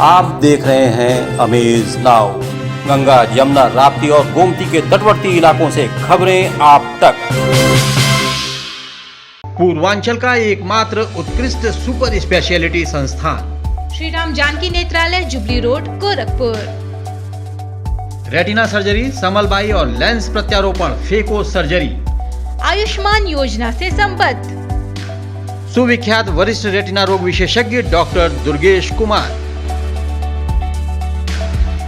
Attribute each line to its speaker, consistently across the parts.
Speaker 1: आप देख रहे हैं अमेज नाउ। गंगा, यमुना, राप्ती और गोमती के तटवर्ती इलाकों से खबरें आप तक।
Speaker 2: पूर्वांचल का एकमात्र उत्कृष्ट सुपर स्पेशलिटी संस्थान
Speaker 3: Shri Ram Janaki Netralaya, jubilee road, Gorakhpur.
Speaker 2: Retina surgery, समलबाई और लेंस प्रत्यारोपण, फेको सर्जरी,
Speaker 3: आयुष्मान योजना से संबद्ध।
Speaker 2: सुविख्यात वरिष्ठ रेटिना रोग विशेषज्ञ डॉक्टर दुर्गेश कुमार।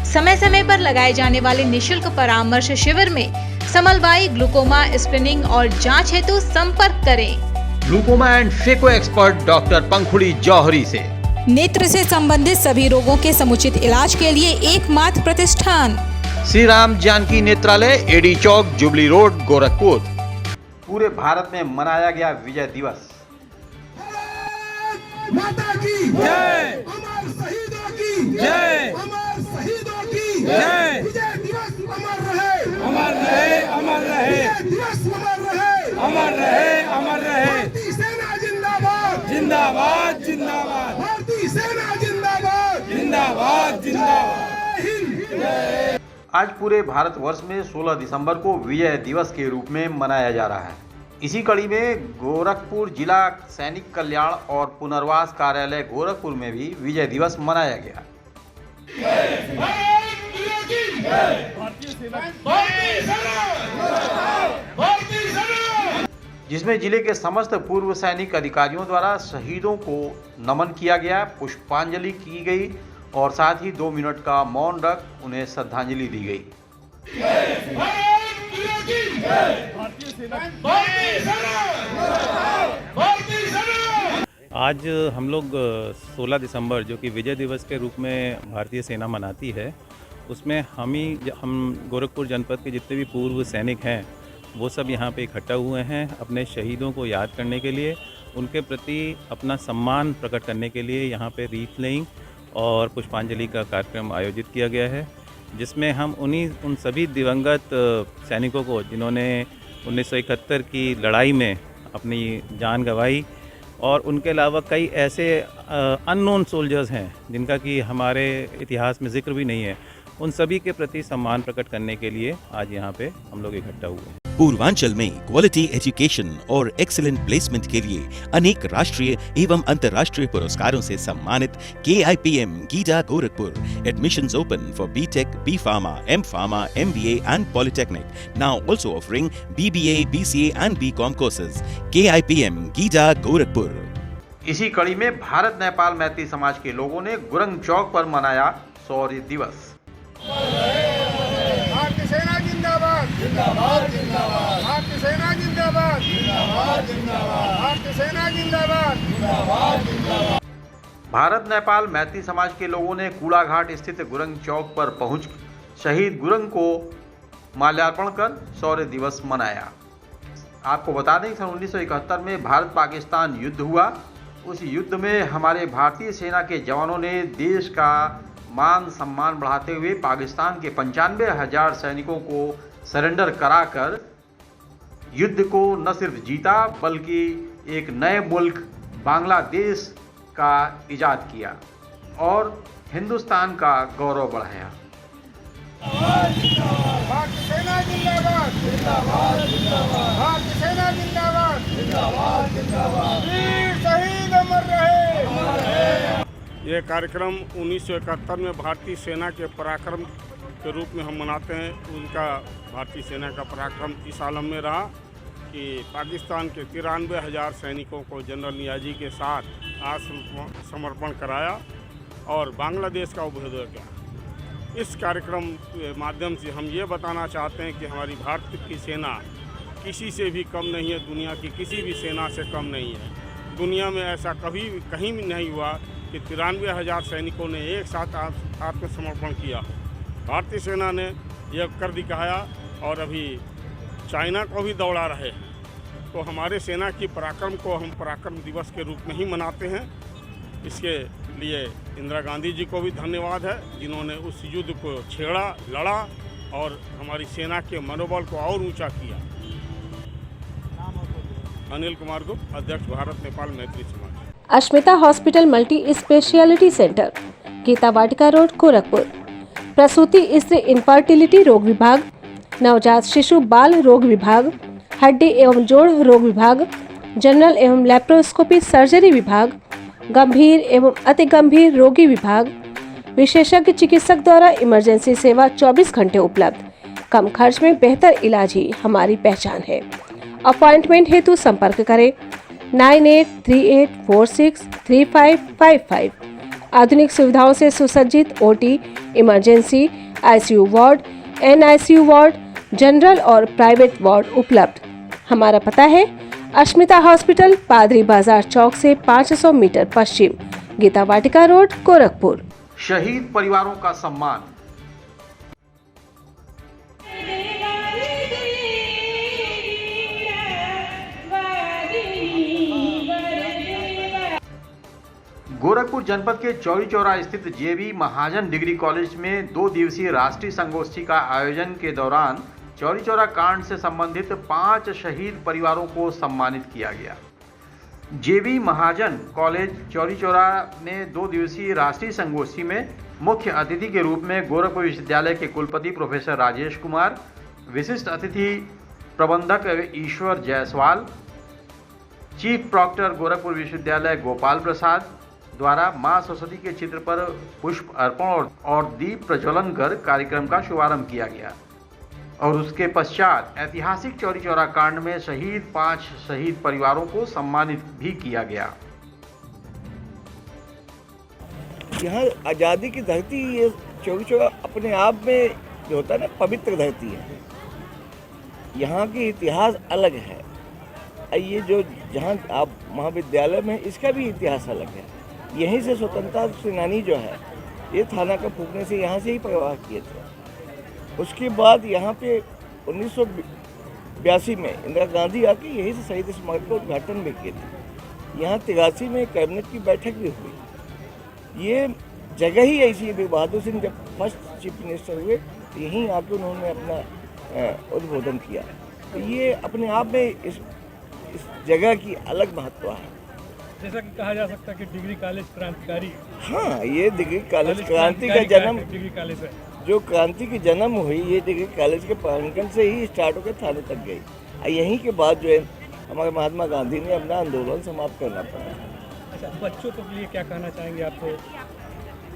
Speaker 3: समय समय पर लगाए जाने वाले निशुल्क परामर्श शिविर में समलबाई, ग्लूकोमा, स्क्रीनिंग और जांच हेतु संपर्क करें।
Speaker 2: Glaucoma and phaco expert doctor Pankhuri Johari से।
Speaker 4: नेत्र से संबंधित सभी रोगों के समुचित इलाज के लिए एकमात्र प्रतिष्ठान
Speaker 2: श्री राम जानकी नेत्रालय, एडी चौक, जुबली रोड, गोरखपुर। पूरे भारत में मनाया गया विजय दिवस।
Speaker 5: माता की जय, अमर शहीदों की जय, अमर शहीदों की जय। विजय दिवस अमर रहे, अमर रहे, अमर रहे। विजय दिवस अमर रहे, अमर रहे, अमर रहे। भारतीय सेना जिंदाबाद, जिंदाबाद, जिंदाबाद। भारतीय सेना जिंदाबाद, जिंदाबाद, जिंदाबाद। हिंद।
Speaker 2: आज पूरे भारतवर्ष में 16 दिसंबर को विजय दिवस के रूप में मनाया जा रहा है। इसी कड़ी में गोरखपुर जिला सैनिक कल्याण और पुनर्वास कार्यालय गोरखपुर में भी विजय दिवस मनाया गया, जिसमें जिले के समस्त पूर्व सैनिक अधिकारियों द्वारा शहीदों को नमन किया गया, पुष्पांजलि की गई और साथ ही 2 मिनट का मौन रख उन्हें श्रद्धांजलि दी गई।
Speaker 6: आज हम लोग 16 दिसंबर जो कि विजय दिवस के रूप में भारतीय सेना मनाती है, उसमें हम गोरखपुर जनपद के जितने भी पूर्व सैनिक हैं वो सब यहाँ पे इकट्ठा हुए हैं अपने शहीदों को याद करने के लिए, उनके प्रति अपना सम्मान प्रकट करने के लिए यहाँ पे रीथ लेइंग और पुष्पांजलि का कार्यक्रम आयोजित किया गया है, जिसमें हम उन सभी दिवंगत सैनिकों को जिन्होंने 1971 की लड़ाई में अपनी जान गंवाई और उनके अलावा कई ऐसे अननोन सोल्जर्स हैं जिनका कि हमारे इतिहास में जिक्र भी नहीं है, उन सभी के प्रति सम्मान प्रकट करने के लिए आज यहाँ पे हम लोग इकट्ठा हुए हैं।
Speaker 7: पूर्वांचल में क्वालिटी एजुकेशन और एक्सीलेंट प्लेसमेंट के लिए अनेक राष्ट्रीय एवं अंतर्राष्ट्रीय पुरस्कारों से सम्मानित KIPM Giza Gorakhpur. Admissions open for BTech, B Pharma, M Pharma, MBA and Polytechnic. Now also offering BBA, BCA and BCom courses. KIPM Giza Gorakhpur.
Speaker 2: इसी कड़ी में भारत नेपाल मैत्री समाज के लोगों ने गुरंग चौक पर मनाया शौर्य दिवस।
Speaker 5: भारतीय सेना जिंदाबाद, जिंदाबाद, जिंदाबाद। भारतीय सेना जिंदाबाद, जिंदाबाद, जिंदाबाद। भारतीय सेना जिंदाबाद, जिंदाबाद, जिंदाबाद।
Speaker 2: भारत नेपाल मैत्री समाज के लोगों ने कूड़ाघाट स्थित गुरंग चौक पर पहुंच शहीद गुरंग को माल्यार्पण कर शौर्य दिवस मनाया। आपको बता दें कि सन 1971 में भारत पाकिस्तान युद्ध हुआ। उस युद्ध में हमारे भारतीय सेना के जवानों ने देश का मान सम्मान बढ़ाते हुए पाकिस्तान के 95,000 सैनिकों को सरेंडर कराकर युद्ध को न सिर्फ जीता बल्कि एक नए मुल्क बांग्लादेश का इजाद किया और हिंदुस्तान का गौरव बढ़ाया।
Speaker 5: भारतीय सेना जिंदाबाद, जिंदाबाद, जिंदाबाद। भारतीय सेना जिंदाबाद, जिंदाबाद, जिंदाबाद। वीर शहीद अमर रहे, अमर रहे।
Speaker 8: ये कार्यक्रम 1971 में भारतीय सेना के पराक्रम के रूप में हम मनाते हैं। उनका भारतीय सेना का पराक्रम इस आलम में रहा कि पाकिस्तान के 93,000 सैनिकों को जनरल नियाजी के साथ आत्मसमर्पण कराया और बांग्लादेश का उपभेद किया। इस कार्यक्रम के माध्यम से हम ये बताना चाहते हैं कि हमारी भारत की सेना किसी से भी कम नहीं है, दुनिया की किसी भी सेना से कम नहीं है। दुनिया में ऐसा कभी कहीं भी नहीं हुआ कि 93,000 सैनिकों ने एक साथ आत्मसमर्पण किया। भारतीय सेना ने यह कर दिखाया और अभी चाइना को भी दौड़ा रहे। तो हमारे सेना की पराक्रम को हम पराक्रम दिवस के रूप में ही मनाते हैं। इसके लिए इंदिरा गांधी जी को भी धन्यवाद है जिन्होंने उस युद्ध को छेड़ा, लड़ा और हमारी सेना के मनोबल को और ऊंचा किया। अनिल कुमार गुप्त, अध्यक्ष Bharat Nepal Maitri Samaj.
Speaker 9: Ashmita hospital multi speciality centre, Gita Vatika road, Gorakhpur. प्रसूति स्त्री इनफर्टिलिटी रोग विभाग, नवजात शिशु बाल रोग विभाग, हड्डी एवं जोड़ रोग विभाग, जनरल एवं लैप्रोस्कोपी सर्जरी विभाग, गंभीर एवं अति गंभीर रोगी विभाग, विशेषज्ञ चिकित्सक द्वारा इमरजेंसी सेवा 24 घंटे उपलब्ध। कम खर्च में बेहतर इलाज ही हमारी पहचान है। अपॉइंटमेंट हेतु संपर्क करें 9838463555। आधुनिक सुविधाओं से सुसज्जित OT, emergency, ICU ward, NICU ward, general और प्राइवेट वार्ड उपलब्ध। हमारा पता है अश्मिता हॉस्पिटल, पादरी बाजार चौक से 500 मीटर पश्चिम, गीता वाटिका रोड, गोरखपुर।
Speaker 2: शहीद परिवारों का सम्मान। गोरखपुर जनपद के चौरी चौरा स्थित जेबी महाजन डिग्री कॉलेज में 2 दिवसीय राष्ट्रीय संगोष्ठी का आयोजन के दौरान चौरी चौरा कांड से संबंधित 5 शहीद परिवारों को सम्मानित किया गया। जेबी महाजन कॉलेज चौरी चौरा ने 2 दिवसीय राष्ट्रीय संगोष्ठी में मुख्य अतिथि के रूप में गोरखपुर विश्वविद्यालय के कुलपति प्रोफेसर राजेश कुमार, विशिष्ट अतिथि प्रबंधक ईश्वर जायसवाल, चीफ प्रॉक्टर गोरखपुर विश्वविद्यालय गोपाल प्रसाद द्वारा मां सरस्वती के चित्र पर पुष्प अर्पण और दीप प्रज्वलन कर कार्यक्रम का शुभारंभ किया गया और उसके पश्चात ऐतिहासिक चौरी चौरा कांड में शहीद 5 शहीद परिवारों को सम्मानित भी किया गया।
Speaker 10: यहाँ आज़ादी की धरती, ये चौरी चौरा अपने आप में जो होता है ना, पवित्र धरती है। यहाँ की इतिहास अलग है। ये जो जहाँ आप महाविद्यालय में, इसका भी इतिहास अलग है। यहीं से स्वतंत्रता सेनानी जो है, ये थाना का फूकने से यहाँ से ही प्रवाह किए थे। उसके बाद यहाँ पे 1982 में इंदिरा गांधी आके यहीं से शहीद स्मारक का उद्घाटन भी किए थे। यहाँ 83 में कैबिनेट की बैठक भी हुई। ये जगह ही ऐसी है। बहादुर सिंह जब फर्स्ट चीफ मिनिस्टर हुए तो यहीं आके उन्होंने अपना उद्बोधन किया। तो ये अपने आप में इस जगह की अलग महत्व है।
Speaker 11: जैसा कि कहा जा सकता है कि डिग्री कॉलेज क्रांतिकारी।
Speaker 10: हाँ, ये डिग्री कॉलेज क्रांति का जन्म,
Speaker 11: डिग्री कॉलेज है
Speaker 10: जो क्रांति की जन्म हुई, ये डिग्री कॉलेज के प्रांगण से ही स्टार्ट होकर थाने तक गई। यहीं के बाद जो है हमारे महात्मा गांधी ने अपना आंदोलन समाप्त करना पड़ा।
Speaker 11: अच्छा, बच्चों के लिए क्या कहना चाहेंगे आप? तो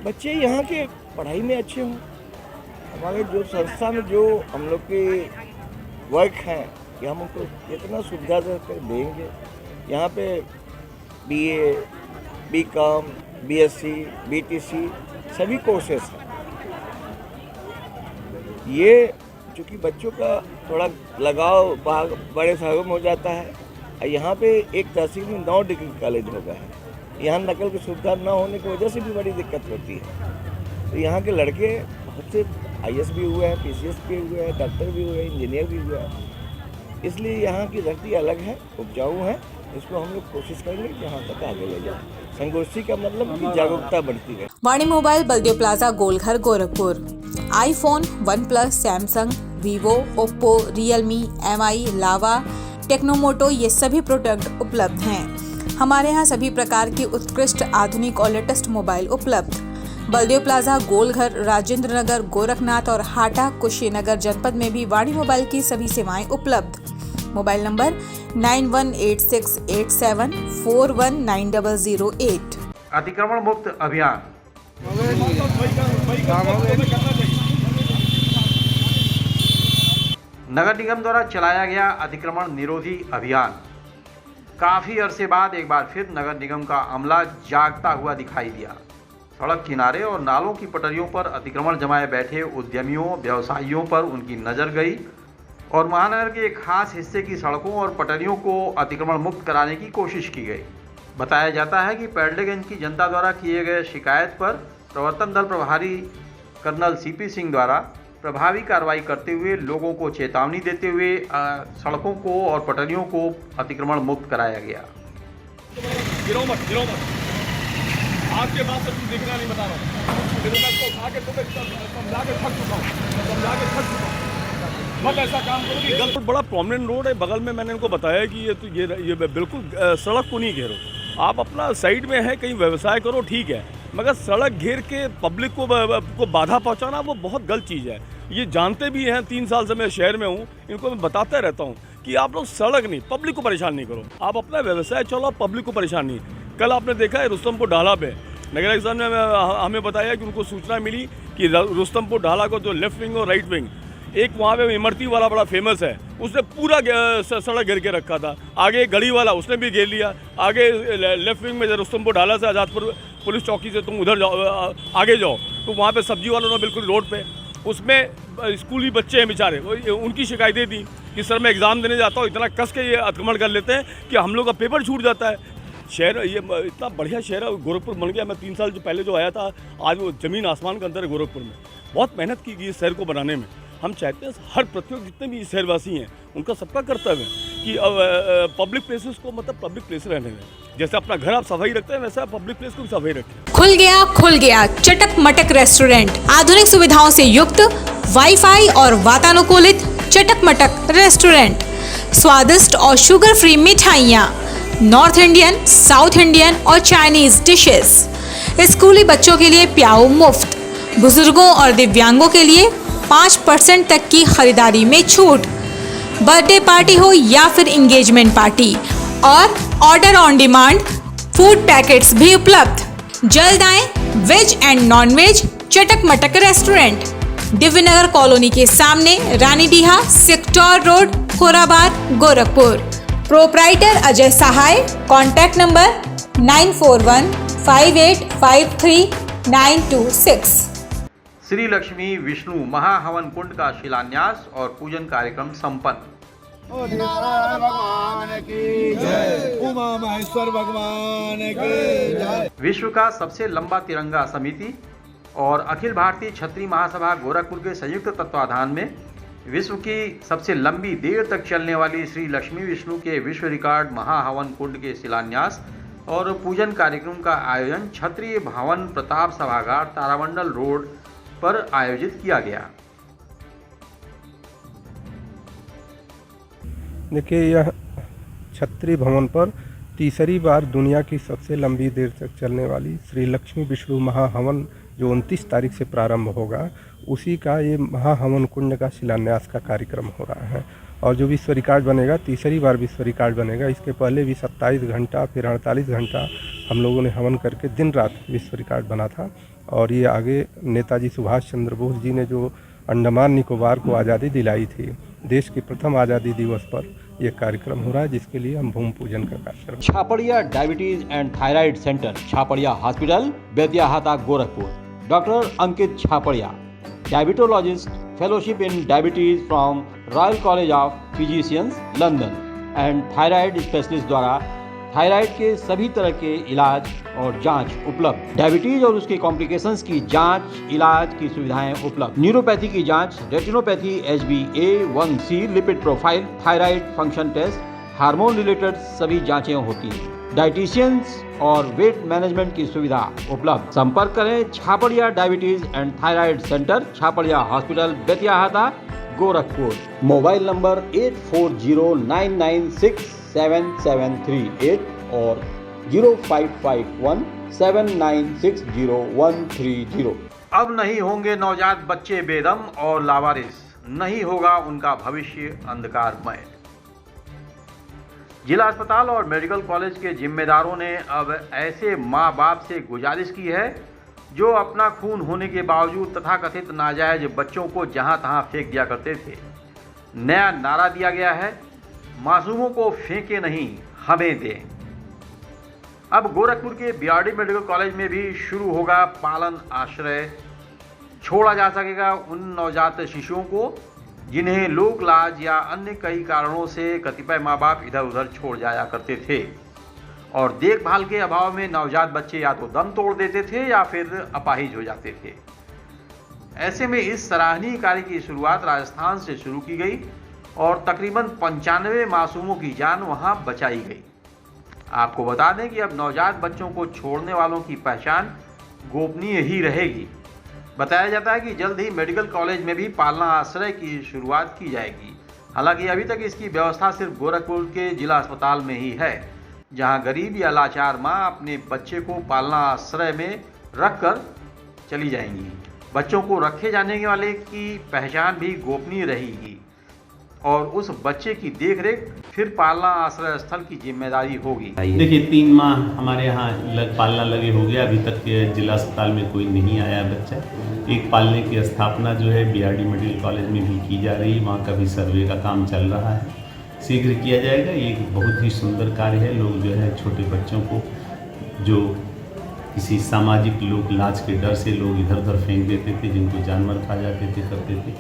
Speaker 10: बच्चे यहाँ के पढ़ाई में अच्छे हों। हमारे जो संस्था में जो हम लोग के वर्क हैं कि हम उनको जितना सुविधा देंगे। यहाँ पे BA, BCom, BSc, BTC सभी कोर्सेस हैं। ये चूँकि बच्चों का थोड़ा लगाव बड़े शहरों में हो जाता है। यहाँ पे एक तहसील में 9 डिग्री कॉलेज हो गया है। यहाँ नकल की सुविधा न होने की वजह से भी बड़ी दिक्कत होती है। तो यहाँ के लड़के बहुत से IAS भी हुए हैं, PCS भी हुए हैं, डॉक्टर भी हुए हैं, इंजीनियर भी हुए हैं। इसलिए यहाँ की धरती अलग है, उपजाऊ है। इसको हम लोग कोशिश करेंगे कि यहाँ तक आगे ले जाए। संगोष्ठी का मतलब कि जागरूकता बढ़ती है।
Speaker 4: Vani mobile, Baldev plaza, Golghar, Gorakhpur. IPhone, OnePlus, Samsung, Vivo, Oppo, Realme, MI, Lava, Tecno Moto, ये सभी प्रोडक्ट उपलब्ध हैं। हमारे यहाँ सभी प्रकार की उत्कृष्ट आधुनिक और लेटेस्ट मोबाइल उपलब्ध। बलदेव प्लाजा, गोलघर, राजेंद्र नगर, गोरखनाथ और हाटा, कुशीनगर जनपद में भी वाणी मोबाइल की सभी सेवाएं उपलब्ध। Mobile number 918687419008।
Speaker 2: अतिक्रमण मुक्त अभियान। नगर निगम द्वारा चलाया गया अतिक्रमण निरोधी अभियान। काफी अरसे बाद एक बार फिर नगर निगम का अमला जागता हुआ दिखाई दिया। सड़क किनारे और नालों की पटरियों पर अतिक्रमण जमाए बैठे उद्यमियों, व्यवसायियों पर उनकी नजर गई और महानगर के एक खास हिस्से की सड़कों और पटरियों को अतिक्रमण मुक्त कराने की कोशिश की गई। बताया जाता है कि पैडलेगंज की जनता द्वारा किए गए शिकायत पर प्रवर्तन दल प्रभारी कर्नल CP सिंह द्वारा प्रभावी कार्रवाई करते हुए लोगों को चेतावनी देते हुए सड़कों को और पटरियों को अतिक्रमण मुक्त कराया गया।
Speaker 11: गिरो मत। आपके बात से कुछ दिखना नहीं, बता रहा हूँ। मत ऐसा काम करो कि बड़ा प्रोमिनेंट रोड है बगल में। मैंने इनको बताया कि ये बिल्कुल सड़क को नहीं घेरो। आप अपना साइड में है, कहीं व्यवसाय करो, ठीक है, मगर सड़क घेर के पब्लिक को बाधा पहुंचाना वो बहुत गलत चीज़ है। ये जानते भी हैं, 3 साल से मैं शहर में हूँ, इनको मैं बताता रहता हूँ कि आप लोग सड़क नहीं, पब्लिक को परेशान नहीं करो, आप अपना व्यवसाय चलो, पब्लिक को परेशान नहीं। कल आपने देखा है रुस्तमपुर ढाला पे नगर निगम ने हमें बताया कि उनको सूचना मिली कि रुस्तमपुर ढाला को जो लेफ्ट विंग और राइट विंग, एक वहाँ पे इमरती वाला बड़ा फेमस है, उसने पूरा सड़क घेर के रखा था। आगे एक गढ़ी वाला, उसने भी घेर लिया। आगे लेफ्ट विंग में रुस्तमपुर ढाला से आज़ादपुर पुलिस चौकी से तुम उधर जाओ, आगे जाओ तो वहाँ पे सब्जी वालों ने बिल्कुल रोड पे, उसमें स्कूली बच्चे हैं बेचारे, उनकी शिकायतें थी कि सर मैं एग्ज़ाम देने जाता हूँ, इतना कस के ये अतिक्रमण कर लेते हैं कि हम लोग का पेपर छूट जाता है। शहर ये इतना बढ़िया शहर है, गोरखपुर बन गया। मैं 3 साल पहले जो आया था, आज वो ज़मीन आसमान का अंदर है गोरखपुर में। बहुत मेहनत की गई इस शहर को बनाने में। हम चाहते हैं हर प्रतियोगी जितने भी शहरवासी हैं, उनका सबका कर्तव्य है कि पब्लिक प्लेसेस को मतलब पब्लिक प्लेस रहने दें। जैसे अपना घर आप सफाई रखते हैं, वैसा पब्लिक प्लेस को भी सफाई रखें।
Speaker 4: खुल गया चटक मटक रेस्टोरेंट। आधुनिक सुविधाओं से युक्त वाईफाई और वातानुकूलित चटक मटक रेस्टोरेंट। स्वादिष्ट और शुगर फ्री मिठाइयाँ, नॉर्थ इंडियन, साउथ इंडियन और चाइनीज डिशेस। स्कूली बच्चों के लिए प्याऊ मुफ्त। बुजुर्गों और दिव्यांगों के लिए 5% तक की खरीदारी में छूट। बर्थडे पार्टी हो या फिर एंगेजमेंट पार्टी, और order on demand food packets भी उपलब्ध। जल्द आए वेज एंड नॉन वेज चटक मटक रेस्टोरेंट, दिव्यनगर कॉलोनी के सामने, Ranidiha, sector road, Khorabad, Gorakhpur. Proprietor Ajay Sahay. Contact number 9415853926।
Speaker 2: Shri Lakshmi Vishnu महाहवन कुंड का शिलान्यास और पूजन कार्यक्रम संपन्न।
Speaker 5: नारायण भगवान की जय, उमा महेश्वर भगवान की जय।
Speaker 2: विश्व का सबसे लंबा तिरंगा समिति और अखिल भारतीय क्षत्रिय महासभा गोरखपुर के संयुक्त तत्वाधान में विश्व की सबसे लंबी देर तक चलने वाली श्री लक्ष्मी विष्णु के विश्व रिकॉर्ड महाहवन कुंड के शिलान्यास और पूजन कार्यक्रम का आयोजन क्षत्रिय भवन प्रताप सभागार, तारामंडल रोड पर आयोजित किया गया।
Speaker 12: देखिए, यह क्षत्रिय भवन पर तीसरी बार दुनिया की सबसे लंबी देर तक चलने वाली श्री लक्ष्मी विष्णु महाहवन जो 29 तारीख से प्रारंभ होगा, उसी का ये महाहवन कुंड का शिलान्यास का कार्यक्रम हो रहा है। और जो विश्व रिकॉर्ड बनेगा, तीसरी बार विश्व रिकॉर्ड बनेगा। इसके पहले भी 27 घंटा फिर 48 घंटा हम लोगों ने हवन करके दिन रात विश्व रिकॉर्ड बना था। और ये आगे नेताजी सुभाष चंद्र बोस जी ने जो अंडमान निकोबार को आज़ादी दिलाई थी, देश के प्रथम आज़ादी दिवस पर यह कार्यक्रम हो रहा है, जिसके लिए हम भूमि पूजन का कार्यक्रम।
Speaker 1: Chhaparia diabetes and thyroid centre, Chhaparia hospital, Betiahata, Gorakhpur. Doctor Ankit Chhaparia, diabetologist, fellowship in diabetes from Royal College of Physicians, London, and thyroid specialist द्वारा थायराइड के सभी तरह के इलाज और जांच उपलब्ध। डायबिटीज और उसके कॉम्प्लिकेशंस की जांच, इलाज की सुविधाएं उपलब्ध। न्यूरोपैथी की जांच, retinopathy, HbA1c, lipid profile, thyroid function test, hormone related सभी जांचें होती हैं। डाइटिशियंस और वेट मैनेजमेंट की सुविधा उपलब्ध। संपर्क करें Chhaparia diabetes and thyroid centre, Chhaparia hospital, Betiahata, Gorakhpur. Mobile number 8409967738 और 05517960
Speaker 2: अब नहीं होंगे नवजात बच्चे बेदम और लावारिस, नहीं होगा उनका भविष्य अंधकारमय। जिला अस्पताल और मेडिकल कॉलेज के जिम्मेदारों ने अब ऐसे माँ बाप से गुजारिश की है जो अपना खून होने के बावजूद तथाकथित नाजायज बच्चों को जहां तहां फेंक दिया करते थे। नया नारा दिया गया है, मासूमों को फेंके नहीं, हमें दें। अब गोरखपुर के बीआरडी मेडिकल कॉलेज में भी शुरू होगा पालन आश्रय। छोड़ा जा सकेगा उन नवजात शिशुओं को जिन्हें लोक लाज या अन्य कई कारणों से कतिपय माँ बाप इधर उधर छोड़ जाया करते थे और देखभाल के अभाव में नवजात बच्चे या तो दम तोड़ देते थे या फिर अपाहिज हो जाते थे। ऐसे में इस सराहनीय कार्य की शुरुआत राजस्थान से शुरू की गई और तकरीबन 95 मासूमों की जान वहां बचाई गई। आपको बता दें कि अब नवजात बच्चों को छोड़ने वालों की पहचान गोपनीय ही रहेगी। बताया जाता है कि जल्द ही मेडिकल कॉलेज में भी पालना आश्रय की शुरुआत की जाएगी। हालांकि अभी तक इसकी व्यवस्था सिर्फ गोरखपुर के जिला अस्पताल में ही है। जहां गरीब या लाचार मां अपने बच्चे को पालना आश्रय में रखकर चली जाएंगी। बच्चों को रखे जाने वाले की पहचान भी गोपनीय रहेगी और उस बच्चे की देखरेख फिर पालना आश्रय स्थल की जिम्मेदारी होगी।
Speaker 6: देखिए 3 माह हमारे यहाँ पालना लगे हो गया, अभी तक के जिला अस्पताल में कोई नहीं आया बच्चा। एक पालने की स्थापना जो है BRD मेडिकल कॉलेज में भी की जा रही है, वहाँ का भी सर्वे का काम चल रहा है, शीघ्र किया जाएगा। ये एक बहुत ही सुंदर कार्य है। लोग जो है छोटे बच्चों को जो किसी सामाजिक लोग लाज के डर से लोग इधर उधर फेंक देते थे, जिनको जानवर खा जाते थे, करते थे,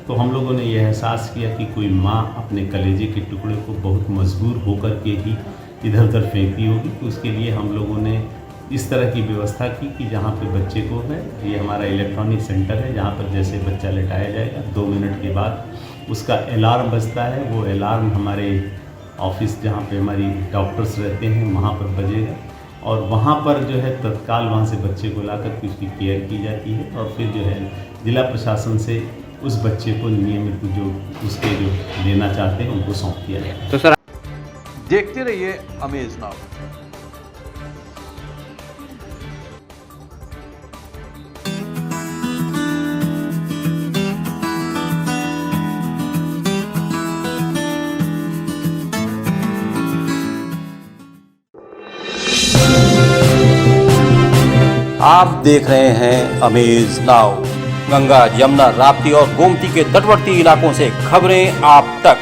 Speaker 6: तो हम लोगों ने यह एहसास किया कि कोई माँ अपने कलेजे के टुकड़े को बहुत मजबूर होकर के ही इधर उधर फेंकती होगी। तो उसके लिए हम लोगों ने इस तरह की व्यवस्था की कि जहाँ पे बच्चे को है, ये हमारा इलेक्ट्रॉनिक सेंटर है, जहाँ पर जैसे बच्चा लेटाया जाएगा 2 मिनट के बाद उसका अलार्म बजता है। वो अलार्म हमारे ऑफिस जहाँ पे हमारी डॉक्टर्स रहते हैं वहाँ पर बजेगा और वहाँ पर जो है तत्काल वहाँ से बच्चे को ला कर उसकी केयर की जाती है और फिर जो है जिला प्रशासन से उस बच्चे को नियमित जो उसके जो लेना चाहते हैं उनको सौंप दिया जाए।
Speaker 2: तो सर देखते रहिए अमेज नाउ।
Speaker 1: आप देख रहे हैं अमेज नाउ। गंगा, यमुना, राप्ती और गोमती के तटवर्ती इलाकों से खबरें आप तक।